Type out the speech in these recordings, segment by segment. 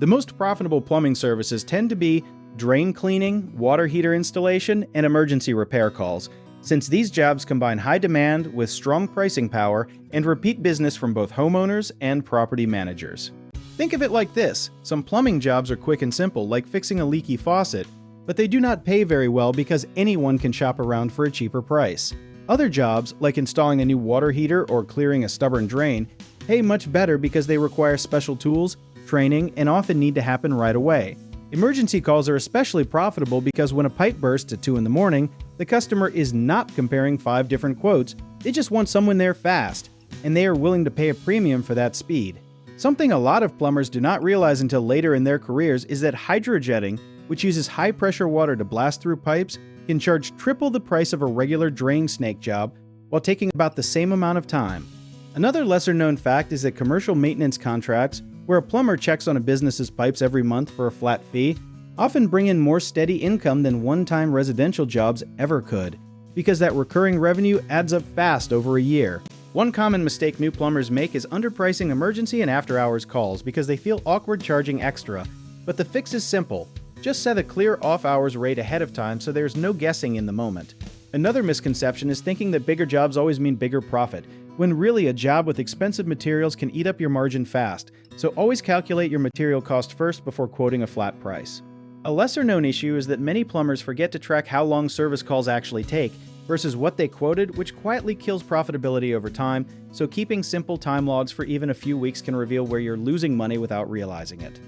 The most profitable plumbing services tend to be drain cleaning, water heater installation, and emergency repair calls, since these jobs combine high demand with strong pricing power and repeat business from both homeowners and property managers. Think of it like this: some plumbing jobs are quick and simple, like fixing a leaky faucet, but they do not pay very well because anyone can shop around for a cheaper price. Other jobs, like installing a new water heater or clearing a stubborn drain, pay much better because they require special tools, training, and often need to happen right away. Emergency calls are especially profitable because when a pipe bursts at 2 in the morning, the customer is not comparing 5 different quotes, they just want someone there fast, and they are willing to pay a premium for that speed. Something a lot of plumbers do not realize until later in their careers is that hydrojetting, which uses high-pressure water to blast through pipes, can charge triple the price of a regular drain snake job while taking about the same amount of time. Another lesser-known fact is that commercial maintenance contracts, where a plumber checks on a business's pipes every month for a flat fee, often bring in more steady income than one-time residential jobs ever could, because that recurring revenue adds up fast over a year. One common mistake new plumbers make is underpricing emergency and after-hours calls because they feel awkward charging extra, but the fix is simple. Just set a clear off-hours rate ahead of time so there's no guessing in the moment. Another misconception is thinking that bigger jobs always mean bigger profit, when really a job with expensive materials can eat up your margin fast, so always calculate your material cost first before quoting a flat price. A lesser-known issue is that many plumbers forget to track how long service calls actually take versus what they quoted, which quietly kills profitability over time, so keeping simple time logs for even a few weeks can reveal where you're losing money without realizing it.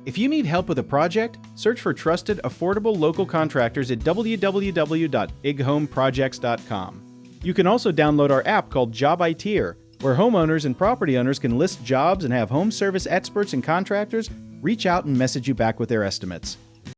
If you need help with a project, search for trusted, affordable local contractors at www.ighomeprojects.com. You can also download our app called Job ITer, where homeowners and property owners can list jobs and have home service experts and contractors reach out and message you back with their estimates.